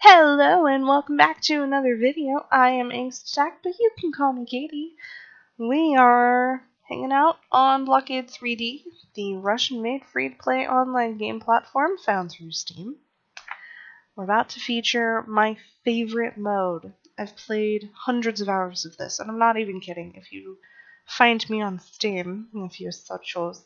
Hello and welcome back to another video. I am Angst, but you can call me Katie. We are hanging out on Blockade3D, the Russian-made free-to-play online game platform found through Steam. We're about to feature my favorite mode. I've played hundreds of hours of this, and I'm not even kidding. If you find me on Steam, a few socials,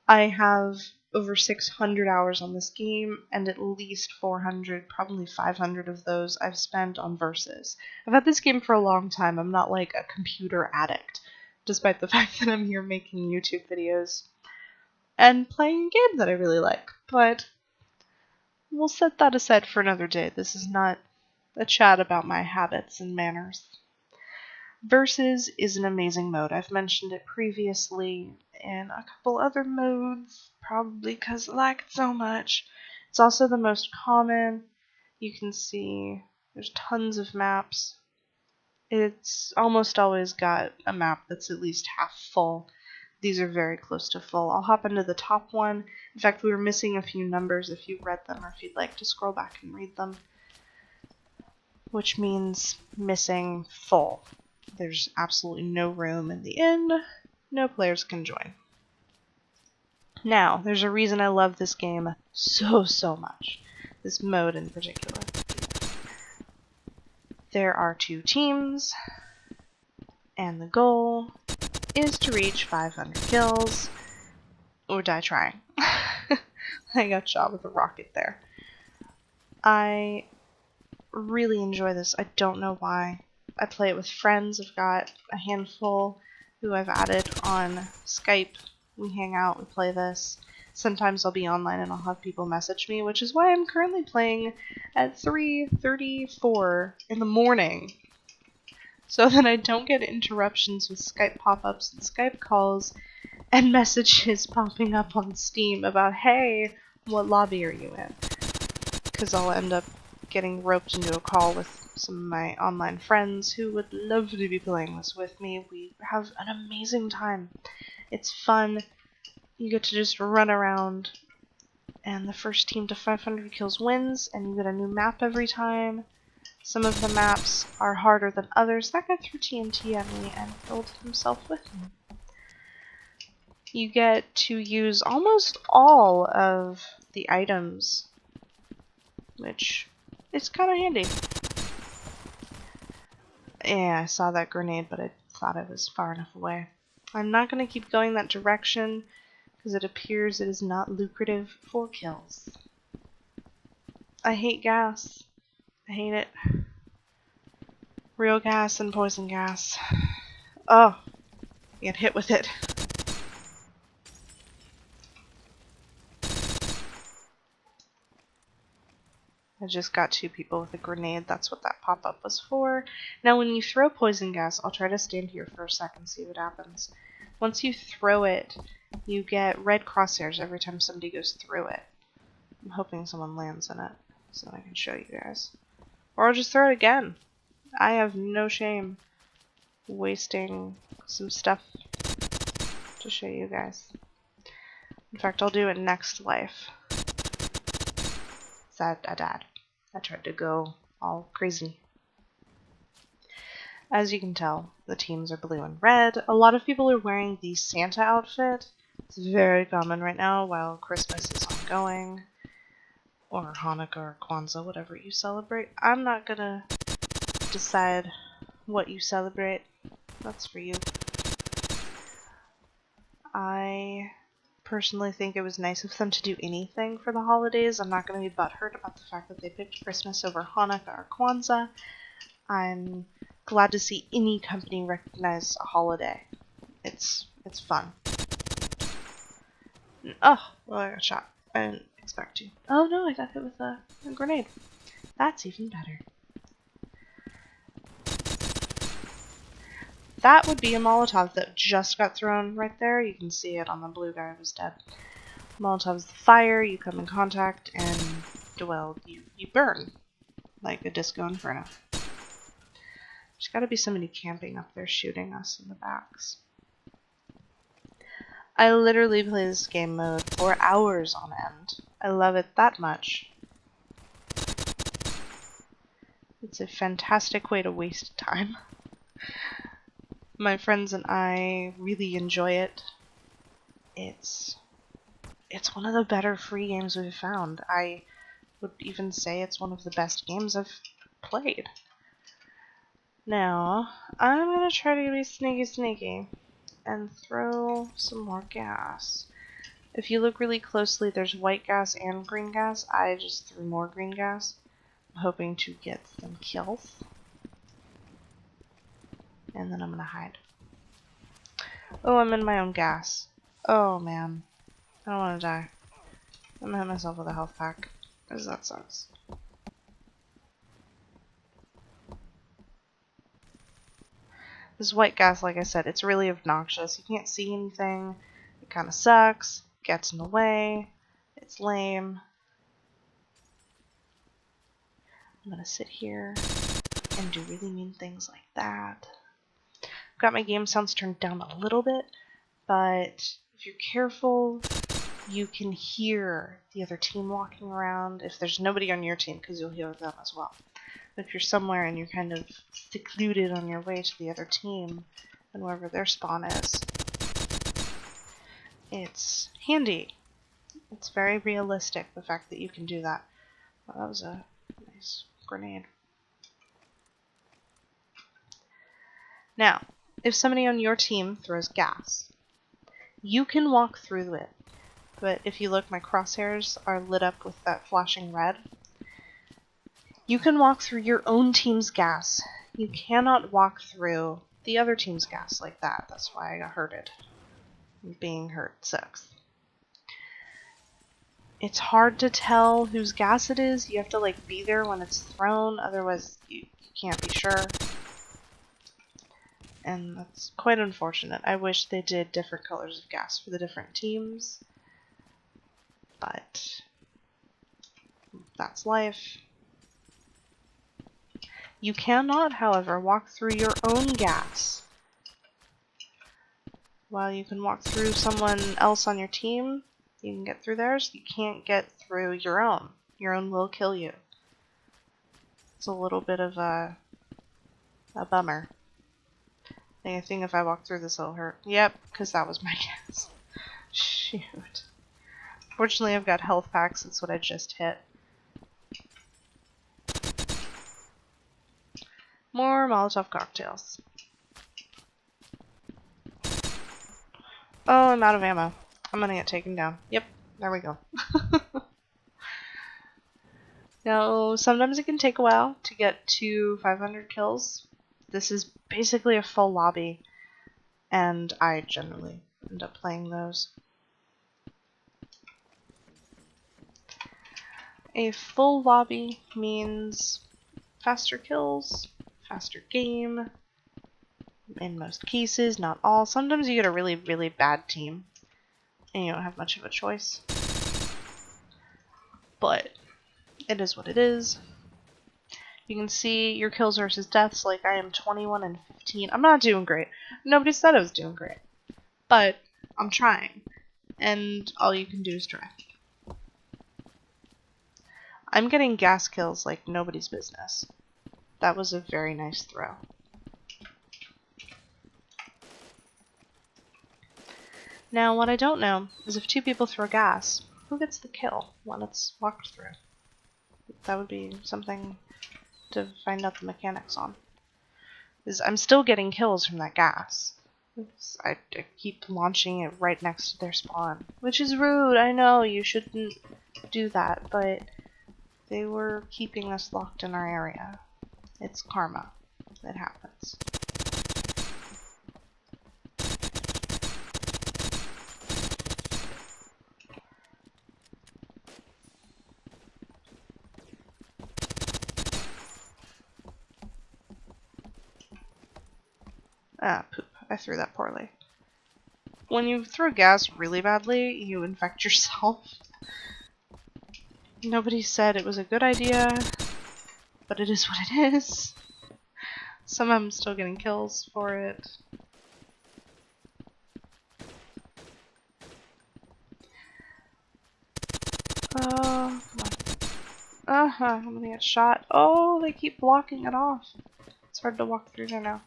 I have over 600 hours on this game, and at least 400, probably 500 of those I've spent on versus. I've had this game for a long time. I'm not like a computer addict, despite the fact that I'm here making YouTube videos and playing a game that I really like. But we'll set that aside for another day. This is not a chat about my habits and manners. Versus is an amazing mode. I've mentioned it previously in a couple other modes, probably because I like it so much. It's also the most common. You can see there's tons of maps. It's almost always got a map that's at least half full. These are very close to full. I'll hop into the top one. In fact, we were missing a few numbers if you read them or if you'd like to scroll back and read them, which means missing full. There's absolutely no room in the end. No players can join. Now, there's a reason I love this game so much. This mode in particular. There are 2 teams, and the goal is to reach 500 kills, or die trying. I got shot with a rocket there. I really enjoy this. I don't know why. I play it with friends. I've got a handful who I've added on Skype. We hang out, we play this. Sometimes I'll be online and I'll have people message me, which is why I'm currently playing at 3:34 in the morning, so that I don't get interruptions with Skype pop-ups and Skype calls and messages popping up on Steam about, hey, what lobby are you in? Because I'll end up getting roped into a call with some of my online friends who would love to be playing this with me. We have an amazing time. It's fun. You get to just run around, and the first team to 500 kills wins, and you get a new map every time. Some of the maps are harder than others. That guy threw TNT at me and killed himself with me. You get to use almost all of the items, which is kind of handy. Yeah, I saw that grenade, but I thought it was far enough away. I'm not going to keep going that direction, because it appears it is not lucrative for kills. I hate gas. I hate it. Real gas and poison gas. Oh, you get hit with it. I just got 2 people with a grenade. That's what that pop-up was for. Now when you throw poison gas, I'll try to stand here for a second, see what happens. Once you throw it, you get red crosshairs every time somebody goes through it. I'm hoping someone lands in it so that I can show you guys. Or I'll just throw it again. I have no shame wasting some stuff to show you guys. In fact, I'll do it next life. I died. I tried to go all crazy. As you can tell, the teams are blue and red. A lot of people are wearing the Santa outfit. It's very common right now while Christmas is ongoing. Or Hanukkah or Kwanzaa, whatever you celebrate. I'm not gonna decide what you celebrate. That's for you. I personally think it was nice of them to do anything for the holidays. I'm not going to be butthurt about the fact that they picked Christmas over Hanukkah or Kwanzaa. I'm glad to see any company recognize a holiday. It's fun. Oh, well, I got shot. I didn't expect to. Oh no, I got hit with a grenade. That's even better. That would be a Molotov that just got thrown right there. You can see it on the blue guy who was dead. Molotov's the fire, you come in contact, and, well, you burn. Like a disco inferno. There's gotta be somebody camping up there shooting us in the backs. I literally play this game mode for hours on end. I love it that much. It's a fantastic way to waste time. My friends and I really enjoy it. It's one of the better free games we've found. I would even say it's one of the best games I've played. Now, I'm gonna try to be sneaky and throw some more gas. If you look really closely, there's white gas and green gas. I just threw more green gas, hoping to get some kills. And then I'm gonna hide. Oh, I'm in my own gas. Oh man. I don't want to die. I'm gonna hit myself with a health pack, because that sucks. This white gas, like I said, it's really obnoxious. You can't see anything. It kind of sucks. Gets in the way. It's lame. I'm gonna sit here and do really mean things like that. I've got my game sounds turned down a little bit, but if you're careful, you can hear the other team walking around. If there's nobody on your team, because you'll hear them as well. But if you're somewhere and you're kind of secluded on your way to the other team, and wherever their spawn is, it's handy. It's very realistic, the fact that you can do that. Well, that was a nice grenade. Now, if somebody on your team throws gas, you can walk through it. But if you look, my crosshairs are lit up with that flashing red. You can walk through your own team's gas. You cannot walk through the other team's gas like that. That's why I got hurted. Being hurt sucks. It's hard to tell whose gas it is. You have to like be there when it's thrown, otherwise you can't be sure. And that's quite unfortunate. I wish they did different colors of gas for the different teams. But that's life. You cannot, however, walk through your own gas. While you can walk through someone else on your team, you can get through theirs, you can't get through your own. Your own will kill you. It's a little bit of a bummer. I think if I walk through this, it'll hurt. Yep, because that was my gas. Shoot. Fortunately, I've got health packs. That's what I just hit. More Molotov cocktails. Oh, I'm out of ammo. I'm gonna get taken down. Yep, there we go. Now, sometimes it can take a while to get to 500 kills. This is basically a full lobby, and I generally end up playing those. A full lobby means faster kills, faster game, in most cases, not all. Sometimes you get a really, really bad team, and you don't have much of a choice. But it is what it is. You can see your kills versus deaths, like I am 21 and 15. I'm not doing great. Nobody said I was doing great. But I'm trying. And all you can do is try. I'm getting gas kills like nobody's business. That was a very nice throw. Now, what I don't know is if two people throw gas, who gets the kill when it's walked through? That would be something to find out the mechanics on. Because I'm still getting kills from that gas. I keep launching it right next to their spawn. Which is rude, I know, you shouldn't do that, but they were keeping us locked in our area. It's karma. It happens. Ah, poop. I threw that poorly. When you throw gas really badly, you infect yourself. Nobody said it was a good idea, but it is what it is. Somehow I'm still getting kills for it. Oh, come on. I'm gonna get shot. Oh, they keep blocking it off. It's hard to walk through there now.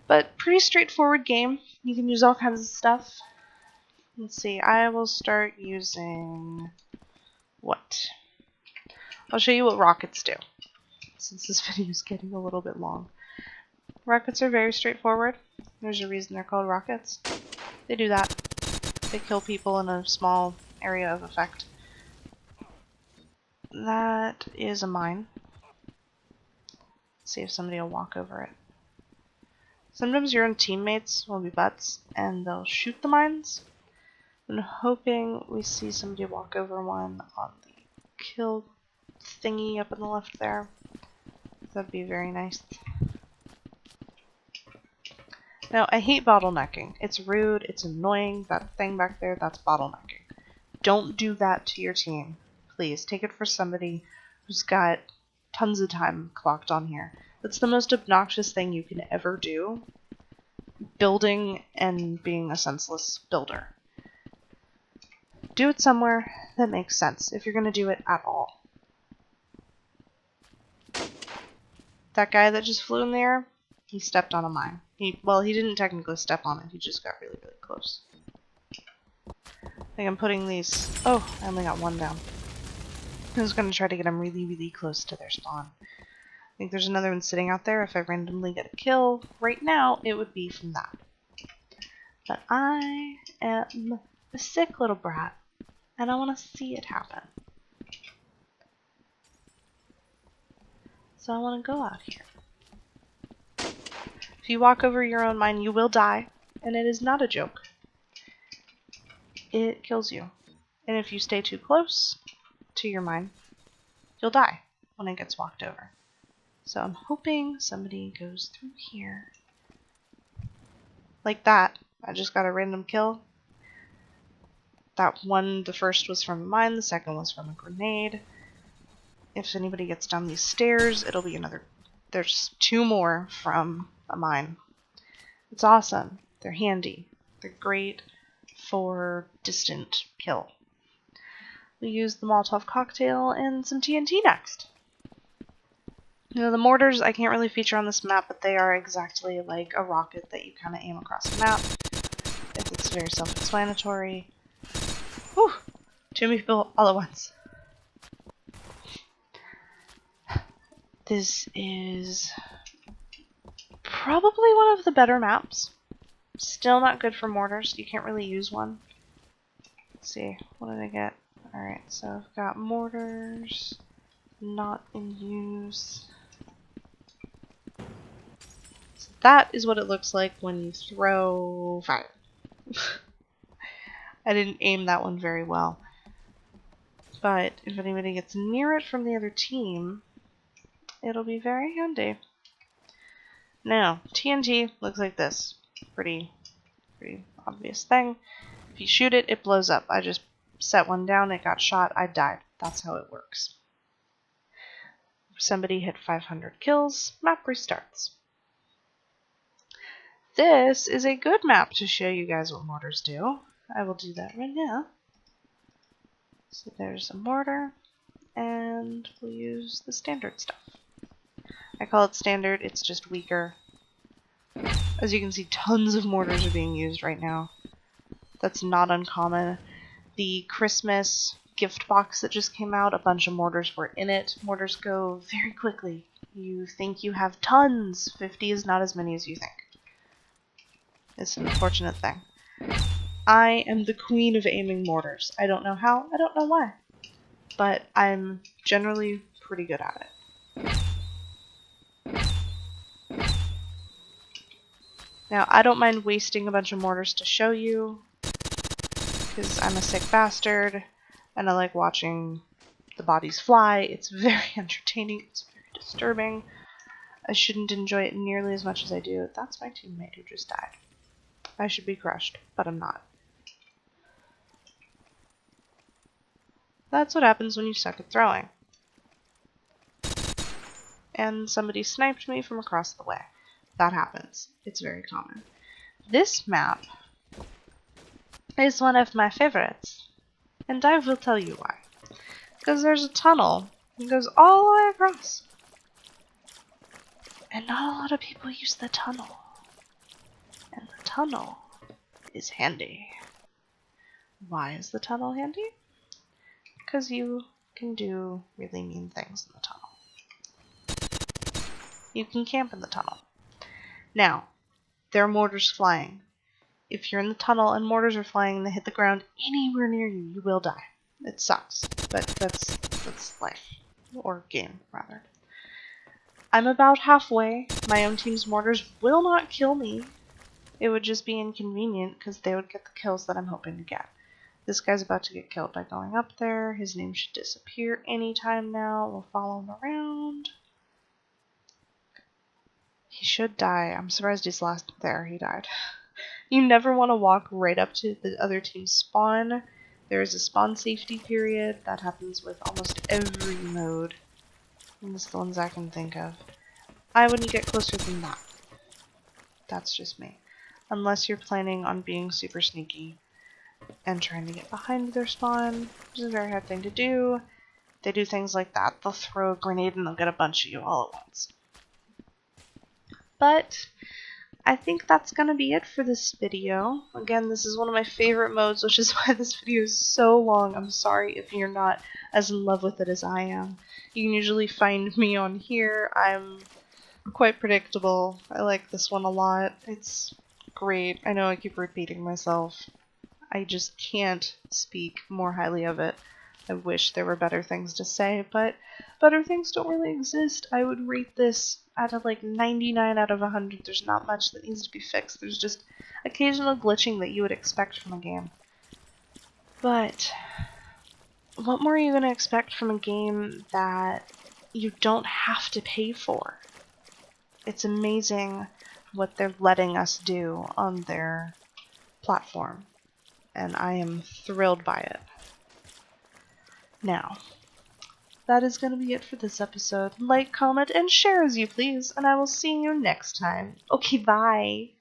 But pretty straightforward game. You can use all kinds of stuff. Let's see, I will start using what? I'll show you what rockets do, since this video is getting a little bit long. Rockets are very straightforward. There's a reason they're called rockets. They do that. They kill people in a small area of effect. That is a mine. Let's see if somebody will walk over it. Sometimes your own teammates will be butts and they'll shoot the mines. I'm hoping we see somebody walk over one on the kill thingy up on the left there. That'd be very nice. Now, I hate bottlenecking. It's rude, it's annoying. That thing back there, that's bottlenecking. Don't do that to your team. Please, take it for somebody who's got tons of time clocked on here. That's the most obnoxious thing you can ever do. Building and being a senseless builder. Do it somewhere that makes sense, if you're going to do it at all. That guy that just flew in the air, he stepped on a mine. Well, he didn't technically step on it, he just got really, really close. I think I'm putting these... Oh, I only got one down. I was going to try to get them really, really close to their spawn. I think there's another one sitting out there. If I randomly get a kill right now, it would be from that. But I am a sick little brat, and I want to see it happen. So I want to go out here. If you walk over your own mine, you will die, and it is not a joke. It kills you. And if you stay too close to your mine, you'll die when it gets walked over. So I'm hoping somebody goes through here. Like that. I just got a random kill. That one, the first was from a mine, the second was from a grenade. If anybody gets down these stairs, it'll be another... There's two more from a mine. It's awesome. They're handy. They're great for distant kill. We use the Molotov cocktail and some TNT next. You know, the mortars I can't really feature on this map, but they are exactly like a rocket that you kind of aim across the map. It's very self-explanatory. Whew! Too many people all at once. This is probably one of the better maps. Still not good for mortars. You can't really use one. Let's see. What did I get? Alright, so I've got mortars. Not in use. So that is what it looks like when you throw fire. I didn't aim that one very well. But if anybody gets near it from the other team, it'll be very handy. Now, TNT looks like this. Pretty obvious thing. If you shoot it, it blows up. I just set one down, it got shot, I died. That's how it works. If somebody hit 500 kills, map restarts. This is a good map to show you guys what mortars do. I will do that right now. So there's a mortar, and we'll use the standard stuff. I call it standard, it's just weaker. As you can see, tons of mortars are being used right now. That's not uncommon. The Christmas gift box that just came out, a bunch of mortars were in it. Mortars go very quickly. You think you have tons. 50 is not as many as you think. It's an unfortunate thing. I am the queen of aiming mortars. I don't know how, I don't know why. But I'm generally pretty good at it. Now, I don't mind wasting a bunch of mortars to show you, because I'm a sick bastard, and I like watching the bodies fly. It's very entertaining, it's very disturbing. I shouldn't enjoy it nearly as much as I do. That's my teammate who just died. I should be crushed, but I'm not. That's what happens when you suck at throwing. And somebody sniped me from across the way. That happens. It's very common. This map is one of my favorites, and I will tell you why. Because there's a tunnel that goes all the way across. And not a lot of people use the tunnel. And the tunnel is handy. Why is the tunnel handy? Because you can do really mean things in the tunnel. You can camp in the tunnel. Now, there are mortars flying. If you're in the tunnel and mortars are flying and they hit the ground anywhere near you, you will die. It sucks, but that's life. Or game, rather. I'm about halfway. My own team's mortars will not kill me. It would just be inconvenient because they would get the kills that I'm hoping to get. This guy's about to get killed by going up there. His name should disappear anytime now. We'll follow him around. He should die. I'm surprised he's last there. He died. You never want to walk right up to the other team's spawn. There is a spawn safety period. That happens with almost every mode. And it's the ones I can think of. I wouldn't get closer than that. That's just me. Unless you're planning on being super sneaky and trying to get behind their spawn, which is a very hard thing to do. They do things like that. They'll throw a grenade and they'll get a bunch of you all at once. But I think that's going to be it for this video. Again, this is one of my favorite modes, which is why this video is so long. I'm sorry if you're not as in love with it as I am. You can usually find me on here. I'm quite predictable. I like this one a lot. It's great. I know I keep repeating myself. I just can't speak more highly of it. I wish there were better things to say, but better things don't really exist. I would rate this at a like 99 out of 100. There's not much that needs to be fixed. There's just occasional glitching that you would expect from a game. But what more are you going to expect from a game that you don't have to pay for? It's amazing what they're letting us do on their platform, and I am thrilled by it. Now, that is going to be it for this episode. Like, comment, and share as you please, and I will see you next time. Okay, bye!